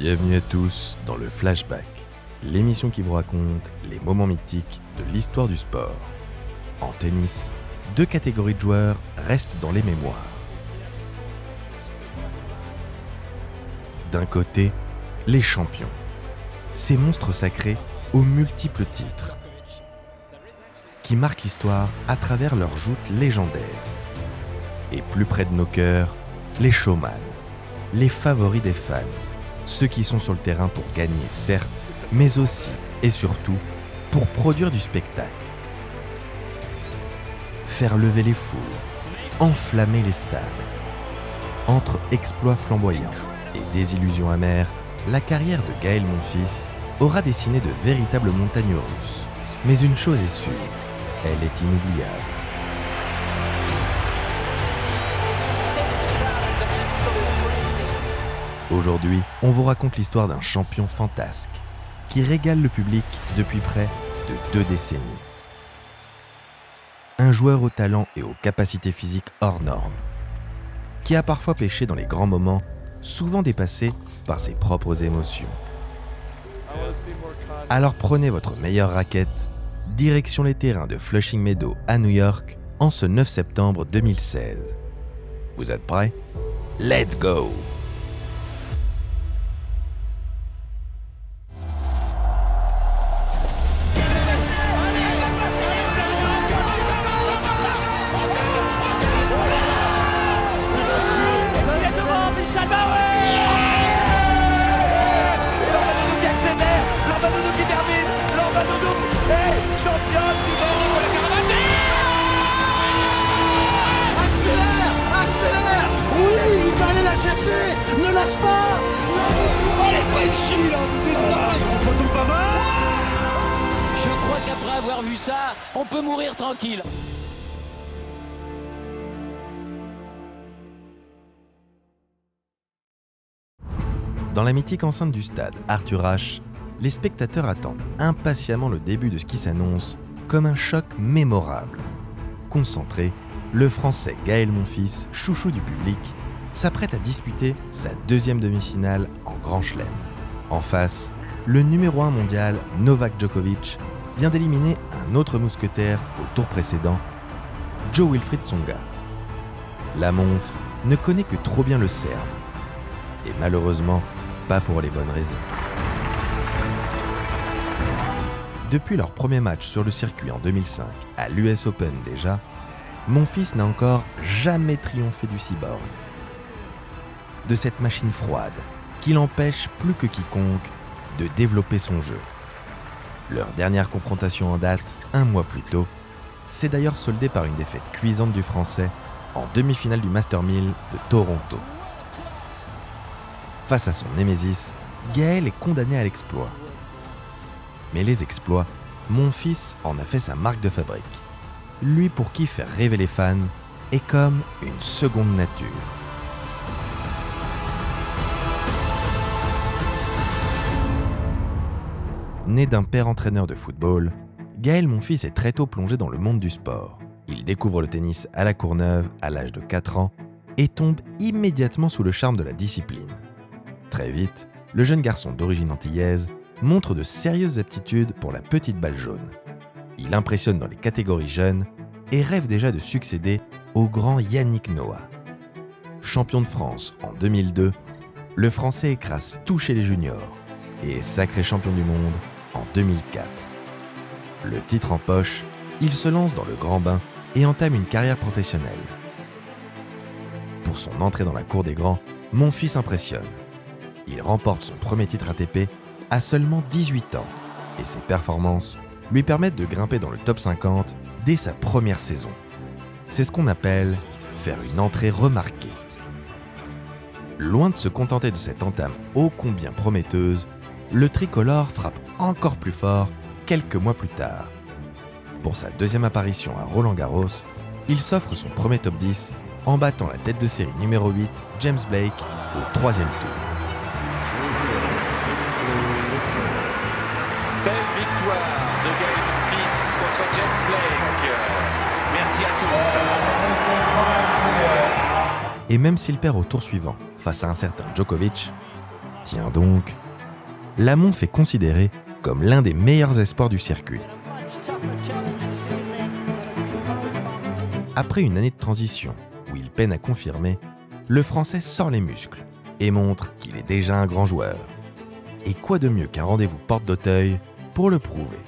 Bienvenue à tous dans le Flashback, l'émission qui vous raconte les moments mythiques de l'histoire du sport. En tennis, 2 catégories de joueurs restent dans les mémoires. D'un côté, les champions, ces monstres sacrés aux multiples titres, qui marquent l'histoire à travers leurs joutes légendaires. Et plus près de nos cœurs, les showman, les favoris des fans, ceux qui sont sur le terrain pour gagner, certes, mais aussi et surtout pour produire du spectacle. Faire lever les foules, enflammer les stades. Entre exploits flamboyants et désillusions amères, la carrière de Gaël Monfils aura dessiné de véritables montagnes russes. Mais une chose est sûre, elle est inoubliable. Aujourd'hui, on vous raconte l'histoire d'un champion fantasque qui régale le public depuis près de 2 décennies. Un joueur au talent et aux capacités physiques hors normes, qui a parfois péché dans les grands moments, souvent dépassé par ses propres émotions. Alors prenez votre meilleure raquette, direction les terrains de Flushing Meadows à New York en ce 9 septembre 2016. Vous êtes prêts? Let's go! Chercher, ne lâche pas. Oh les Frenchies là, vous êtes dingues. Je crois qu'après avoir vu ça, on peut mourir tranquille. Dans la mythique enceinte du stade Arthur Ashe, les spectateurs attendent impatiemment le début de ce qui s'annonce comme un choc mémorable. Concentré, le Français Gaël Monfils, chouchou du public, s'apprête à disputer sa 2e demi-finale en Grand Chelem. En face, le numéro 1 mondial Novak Djokovic vient d'éliminer un autre mousquetaire au tour précédent, Jo-Wilfried Tsonga. La Monf ne connaît que trop bien le Serbe, et malheureusement pas pour les bonnes raisons. Depuis leur premier match sur le circuit en 2005, à l'US Open déjà, Monfils n'a encore jamais triomphé du cyborg. De cette machine froide qui l'empêche plus que quiconque de développer son jeu. Leur dernière confrontation en date, 1 mois plus tôt, s'est d'ailleurs soldée par une défaite cuisante du Français en demi-finale du Master 1000 de Toronto. Face à son némésis, Gaël est condamné à l'exploit. Mais les exploits, Monfils en a fait sa marque de fabrique. Lui pour qui faire rêver les fans est comme une seconde nature. Né d'un père entraîneur de football, Gaël Monfils est très tôt plongé dans le monde du sport. Il découvre le tennis à la Courneuve à l'âge de 4 ans et tombe immédiatement sous le charme de la discipline. Très vite, le jeune garçon d'origine antillaise montre de sérieuses aptitudes pour la petite balle jaune. Il impressionne dans les catégories jeunes et rêve déjà de succéder au grand Yannick Noah. Champion de France en 2002, le Français écrase tout chez les juniors et est sacré champion du monde en 2004. Le titre en poche, il se lance dans le grand bain et entame une carrière professionnelle. Pour son entrée dans la cour des grands, Monfils impressionne. Il remporte son premier titre ATP à seulement 18 ans et ses performances lui permettent de grimper dans le top 50 dès sa première saison. C'est ce qu'on appelle faire une entrée remarquée. Loin de se contenter de cette entame ô combien prometteuse, le tricolore frappe encore plus fort quelques mois plus tard. Pour sa 2e apparition à Roland-Garros, il s'offre son premier top 10 en battant la tête de série numéro 8, James Blake, au 3e tour. Belle victoire de Gaël Monfils contre James Blake. Merci à tous. Et même s'il perd au tour suivant face à un certain Djokovic, Tiens donc, la Monf est considéré comme l'un des meilleurs espoirs du circuit. Après une année de transition où il peine à confirmer, le Français sort les muscles et montre qu'il est déjà un grand joueur. Et quoi de mieux qu'un rendez-vous porte d'Auteuil pour le prouver.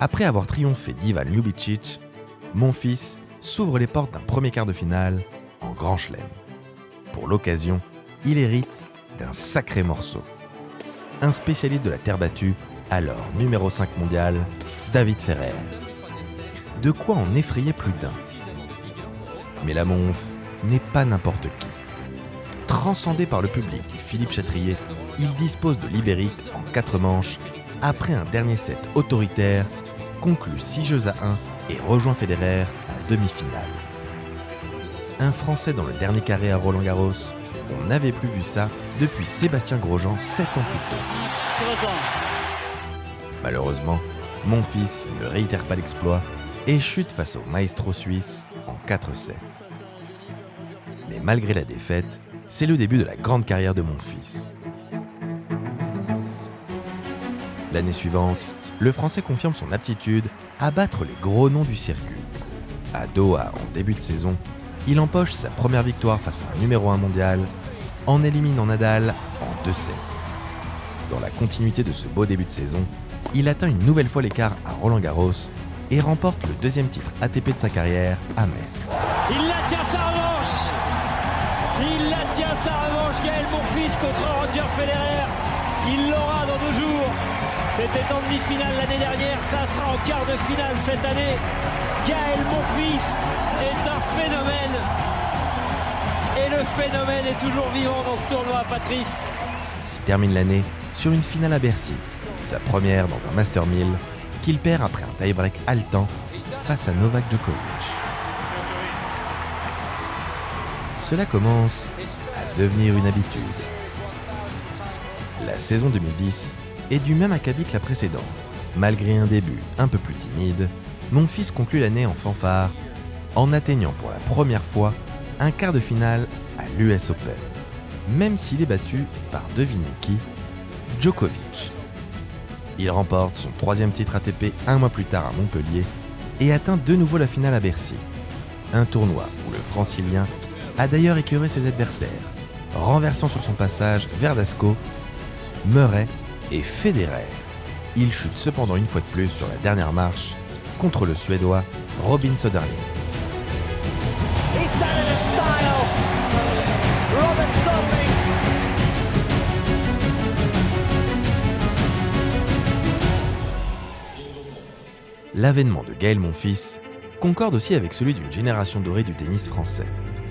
Après avoir triomphé d'Ivan Ljubicic, Monfils s'ouvre les portes d'un premier quart de finale en Grand Chelem. Pour l'occasion, il hérite d'un sacré morceau. Un spécialiste de la terre battue, alors numéro 5 mondial, David Ferrer. De quoi en effrayer plus d'un. Mais la Monf n'est pas n'importe qui. Transcendé par le public du Philippe Chatrier, il dispose de l'Ibérique en 4 manches après un dernier set autoritaire, conclut 6-1 et rejoint Federer en demi-finale. Un Français dans le dernier carré à Roland-Garros, on n'avait plus vu ça depuis Sébastien Grosjean 7 ans plus tôt. Malheureusement, Monfils ne réitère pas l'exploit et chute face au maestro suisse en 4-7. Mais malgré la défaite, c'est le début de la grande carrière de Monfils. L'année suivante, le Français confirme son aptitude à battre les gros noms du circuit. À Doha, en début de saison, il empoche sa première victoire face à un numéro 1 mondial en éliminant Nadal en 2-7. Dans la continuité de ce beau début de saison, il atteint une nouvelle fois l'écart à Roland-Garros et remporte le 2e titre ATP de sa carrière à Metz. Il la tient sa revanche. Il la tient sa revanche, Gaël Monfils contre Roger Federer. Il l'aura dans 2 jours. C'était en demi-finale l'année dernière, ça sera en quart de finale cette année. Gaël Monfils est un phénomène. Et le phénomène est toujours vivant dans ce tournoi, Patrice. Il termine l'année sur une finale à Bercy, sa première dans un Master 1000, qu'il perd après un tie-break haletant face à Novak Djokovic. Cela commence à devenir une habitude. La saison 2010 est du même acabit que la précédente. Malgré un début un peu plus timide, Monfils conclut l'année en fanfare en atteignant pour la première fois un quart de finale à l'US Open, même s'il est battu par devinez qui, Djokovic. Il remporte son 3e titre ATP un mois plus tard à Montpellier et atteint de nouveau la finale à Bercy. Un tournoi où le Francilien a d'ailleurs écœuré ses adversaires, renversant sur son passage Verdasco, Murray et Federer. Il chute cependant une fois de plus sur la dernière marche contre le Suédois Robin Söderling. He's done it in style. Robin Söderling. L'avènement de Gaël Monfils concorde aussi avec celui d'une génération dorée du tennis français,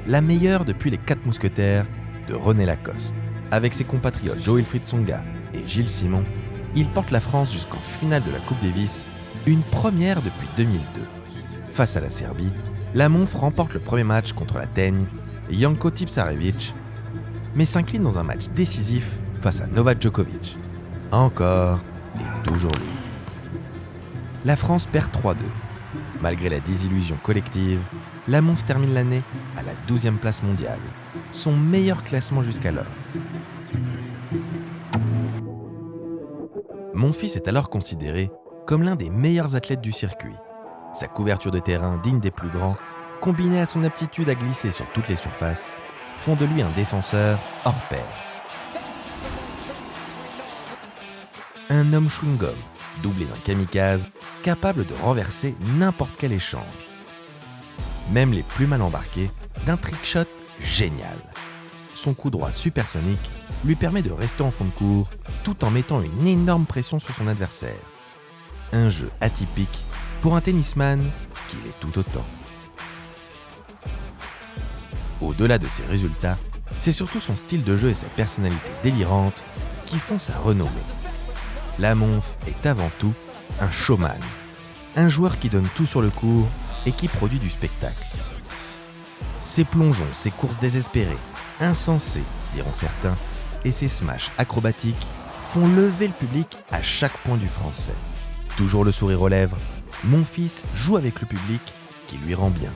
la meilleure depuis les 4 mousquetaires de René Lacoste. Avec ses compatriotes Jo-Wilfried Tsonga et Gilles Simon, il porte la France jusqu'en finale de la Coupe Davis, une première depuis 2002. Face à la Serbie, la Monf remporte le premier match contre la Teigne, Janko Tipsarevic, mais s'incline dans un match décisif face à Novak Djokovic. Encore et toujours lui. La France perd 3-2. Malgré la désillusion collective, la Monf termine l'année à la 12e place mondiale, son meilleur classement jusqu'alors. Monfils est alors considéré comme l'un des meilleurs athlètes du circuit. Sa couverture de terrain digne des plus grands, combinée à son aptitude à glisser sur toutes les surfaces, font de lui un défenseur hors pair. Un homme chewing-gum, doublé d'un kamikaze, capable de renverser n'importe quel échange. Même les plus mal embarqués, d'un trickshot génial. Son coup droit supersonique lui permet de rester en fond de court tout en mettant une énorme pression sur son adversaire. Un jeu atypique pour un tennisman qu'il est tout autant. Au-delà de ses résultats, c'est surtout son style de jeu et sa personnalité délirante qui font sa renommée. La Monf est avant tout un showman, un joueur qui donne tout sur le court et qui produit du spectacle. Ses plongeons, ses courses désespérées, insensées, diront certains, et ses smashs acrobatiques font lever le public à chaque point du français. Toujours le sourire aux lèvres, Monfils joue avec le public qui lui rend bien.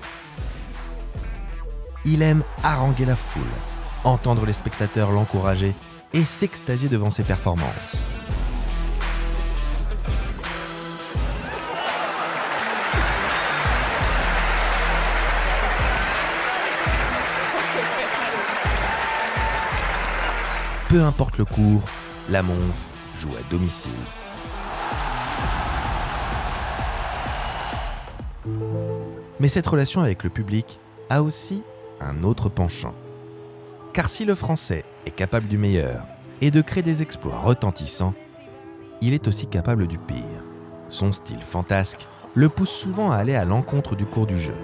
Il aime haranguer la foule, entendre les spectateurs l'encourager et s'extasier devant ses performances. Peu importe le cours, la Monf joue à domicile. Mais cette relation avec le public a aussi un autre penchant. Car si le Français est capable du meilleur et de créer des exploits retentissants, il est aussi capable du pire. Son style fantasque le pousse souvent à aller à l'encontre du cours du jeu.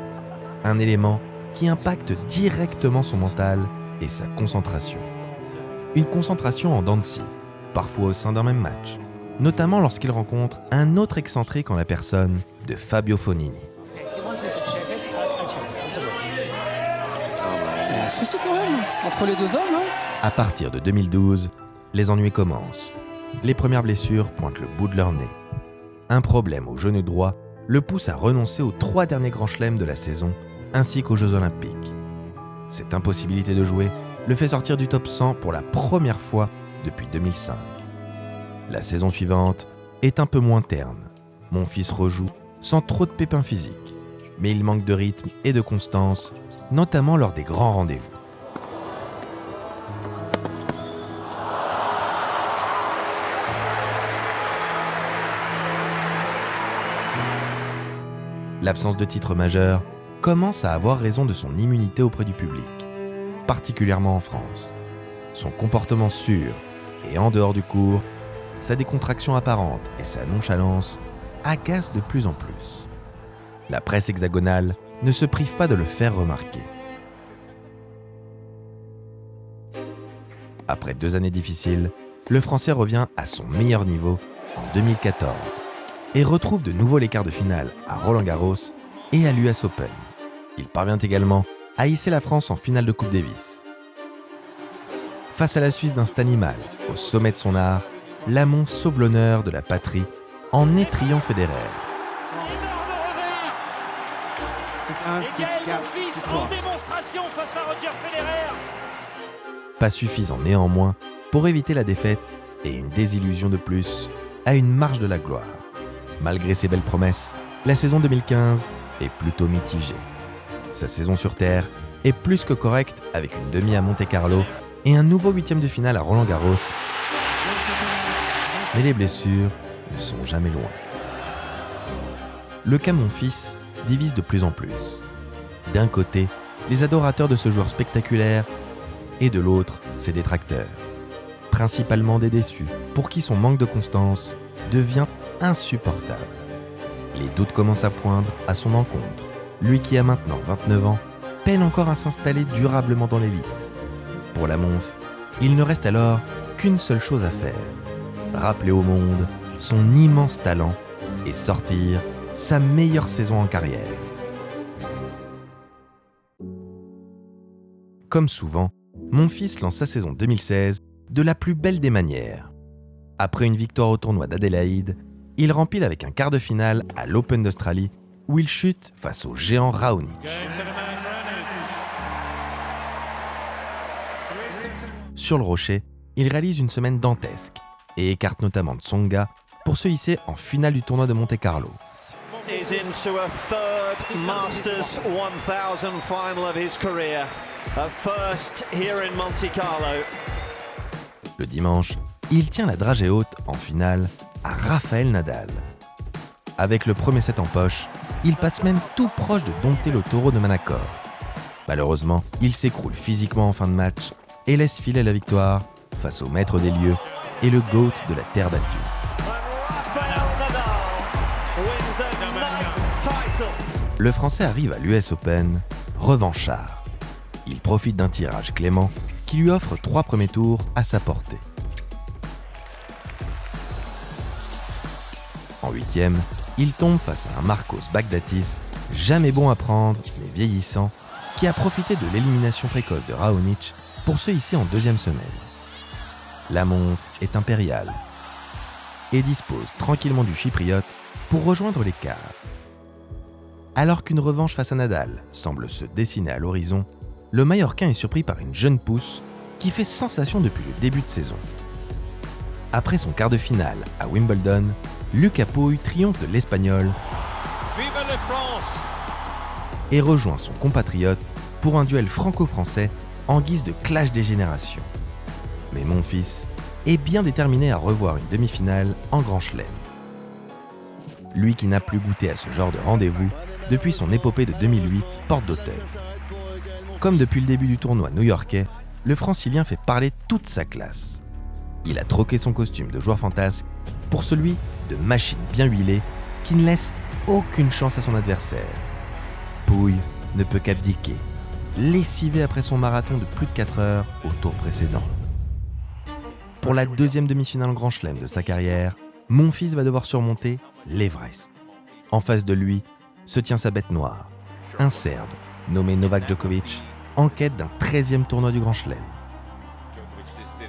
Un élément qui impacte directement son mental et sa concentration. Une concentration en dents de scie, parfois au sein d'un même match, notamment lorsqu'il rencontre un autre excentrique en la personne de Fabio Fognini. Il y a un souci quand même, entre les deux hommes. Hein. À partir de 2012, les ennuis commencent. Les premières blessures pointent le bout de leur nez. Un problème au genou droit le pousse à renoncer aux 3 derniers grands chelems de la saison, ainsi qu'aux Jeux Olympiques. Cette impossibilité de jouer le fait sortir du top 100 pour la première fois depuis 2005. La saison suivante est un peu moins terne. Monfils rejoue sans trop de pépins physiques, mais il manque de rythme et de constance, notamment lors des grands rendez-vous. L'absence de titre majeur commence à avoir raison de son immunité auprès du public, particulièrement en France. Son comportement sûr et en dehors du court, sa décontraction apparente et sa nonchalance agacent de plus en plus. La presse hexagonale ne se prive pas de le faire remarquer. Après 2 années difficiles, le Français revient à son meilleur niveau en 2014 et retrouve de nouveau les quarts de finale à Roland-Garros et à l'US Open. Il parvient également à hisser la France en finale de Coupe Davis. Face à la Suisse d'un Stanimal, au sommet de son art, la Monf sauve l'honneur de la patrie en étrillant Federer. 6-1, 6-4, 6-3. En démonstration face à Roger Federer. Pas suffisant néanmoins pour éviter la défaite et une désillusion de plus à une marche de la gloire. Malgré ses belles promesses, la saison 2015 est plutôt mitigée. Sa saison sur terre est plus que correcte avec une demi à Monte-Carlo et un nouveau 8e de finale à Roland-Garros. Mais les blessures ne sont jamais loin. Le cas Monfils divise de plus en plus. D'un côté, les adorateurs de ce joueur spectaculaire et de l'autre, ses détracteurs. Principalement des déçus, pour qui son manque de constance devient insupportable. Les doutes commencent à poindre à son encontre. Lui qui a maintenant 29 ans, peine encore à s'installer durablement dans l'élite. Pour la Monf, il ne reste alors qu'une seule chose à faire. Rappeler au monde son immense talent et sortir sa meilleure saison en carrière. Comme souvent, Monfils lance sa saison 2016 de la plus belle des manières. Après une victoire au tournoi d'Adélaïde, il rempile avec un quart de finale à l'Open d'Australie où il chute face au géant Raonic. Sur le rocher, il réalise une semaine dantesque et écarte notamment Tsonga pour se hisser en finale du tournoi de Monte-Carlo. Is into a third Masters 1000 final of his career. A first here in Monte Carlo. Le dimanche, il tient la dragée haute en finale à Rafael Nadal. Avec le premier set en poche, il passe même tout proche de dompter le taureau de Manacor. Malheureusement, il s'écroule physiquement en fin de match et laisse filer la victoire face au maître des lieux et le GOAT de la terre battue. Le Français arrive à l'US Open, revanchard. Il profite d'un tirage clément qui lui offre 3 premiers tours à sa portée. En 8e, il tombe face à un Marcos Baghdatis, jamais bon à prendre mais vieillissant, qui a profité de l'élimination précoce de Raonic pour se hisser en 2e semaine. La Monf est impériale et dispose tranquillement du chypriote pour rejoindre les quarts. Alors qu'une revanche face à Nadal semble se dessiner à l'horizon, le Mallorquin est surpris par une jeune pousse qui fait sensation depuis le début de saison. Après son quart de finale à Wimbledon, Lucas Pouille triomphe de l'Espagnol et rejoint son compatriote pour un duel franco-français en guise de clash des générations. Mais Monfils est bien déterminé à revoir une demi-finale en Grand Chelem. Lui qui n'a plus goûté à ce genre de rendez-vous depuis son épopée de 2008 porte d'Auteuil. Comme depuis le début du tournoi new-yorkais, le francilien fait parler toute sa classe. Il a troqué son costume de joueur fantasque pour celui de machine bien huilée qui ne laisse aucune chance à son adversaire. Pouille ne peut qu'abdiquer, lessivé après son marathon de plus de 4 heures au tour précédent. Pour la deuxième demi-finale en Grand Chelem de sa carrière, Monfils va devoir surmonter l'Everest. En face de lui se tient sa bête noire, un Serbe nommé Novak Djokovic, en quête d'un 13e tournoi du Grand Chelem.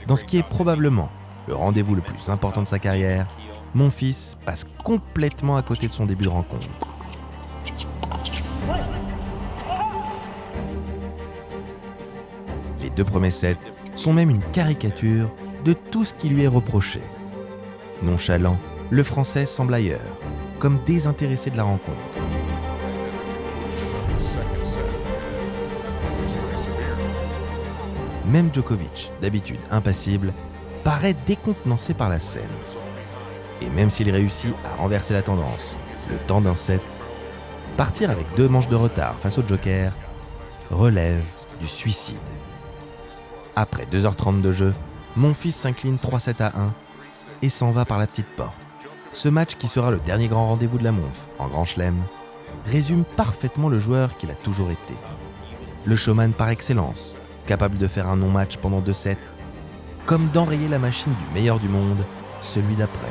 Dans ce qui est probablement le rendez-vous le plus important de sa carrière, Monfils passe complètement à côté de son début de rencontre. Les 2 premiers sets sont même une caricature de tout ce qui lui est reproché. Nonchalant, le Français semble ailleurs, comme désintéressé de la rencontre. Même Djokovic, d'habitude impassible, paraît décontenancé par la scène. Et même s'il réussit à renverser la tendance le temps d'un set, partir avec 2 manches de retard face au Joker relève du suicide. Après 2h30 de jeu, Monfils s'incline 3-7-1 et s'en va par la petite porte. Ce match, qui sera le dernier grand rendez-vous de la Monf en Grand Chelem, résume parfaitement le joueur qu'il a toujours été. Le showman par excellence, capable de faire un non-match pendant 2 sets, comme d'enrayer la machine du meilleur du monde, celui d'après.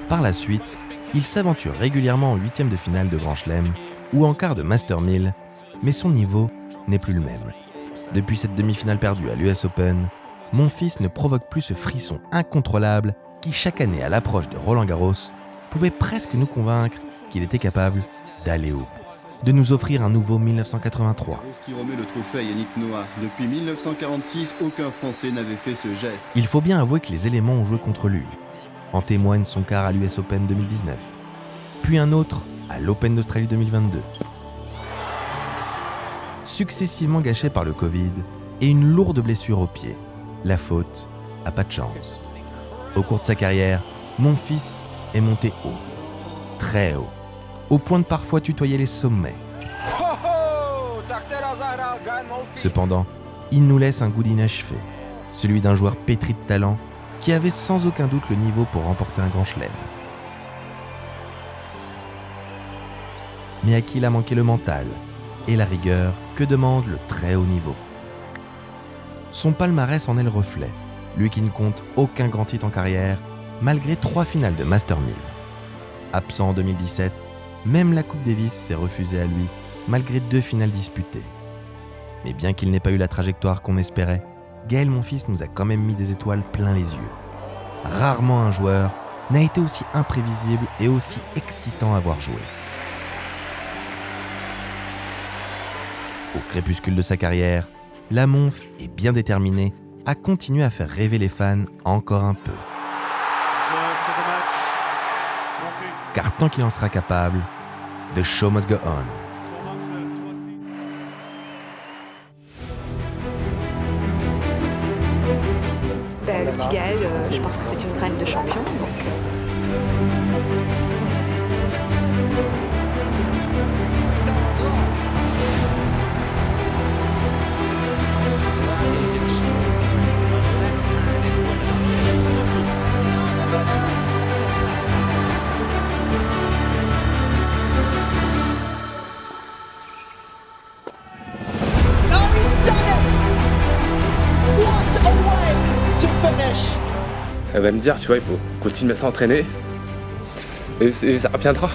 Par la suite, il s'aventure régulièrement en 8e de finale de Grand Chelem ou en quart de Master 1000, mais son niveau n'est plus le même. Depuis cette demi-finale perdue à l'US Open, Monfils ne provoque plus ce frisson incontrôlable qui, chaque année à l'approche de Roland-Garros, pouvait presque nous convaincre qu'il était capable d'aller au bout, de nous offrir un nouveau 1983. Qui remet le trophée à Yannick Noah. Depuis 1946, aucun Français n'avait fait ce geste. Il faut bien avouer que les éléments ont joué contre lui. En témoigne son quart à l'US Open 2019, puis un autre à l'Open d'Australie 2022. Successivement gâché par le Covid et une lourde blessure au pied. La faute a pas de chance. Au cours de sa carrière, Monfils est monté haut, très haut, au point de parfois tutoyer les sommets. Cependant, il nous laisse un goût d'inachevé, celui d'un joueur pétri de talent qui avait sans aucun doute le niveau pour remporter un Grand Chelem. Mais à qui il a manqué le mental et la rigueur que demande le très haut niveau. Son palmarès en est le reflet, lui qui ne compte aucun grand titre en carrière, malgré 3 finales de Master 1000. Absent en 2017, même la Coupe Davis s'est refusée à lui, malgré 2 finales disputées. Mais bien qu'il n'ait pas eu la trajectoire qu'on espérait, Gaël Monfils nous a quand même mis des étoiles plein les yeux. Rarement un joueur n'a été aussi imprévisible et aussi excitant à voir jouer. Au crépuscule de sa carrière, la Monf est bien déterminée à continuer à faire rêver les fans encore un peu. Car tant qu'il en sera capable, the show must go on. Le petit Gaël, je pense que c'est une graine de champion. Elle va me dire, tu vois, il faut continuer à s'entraîner et ça reviendra.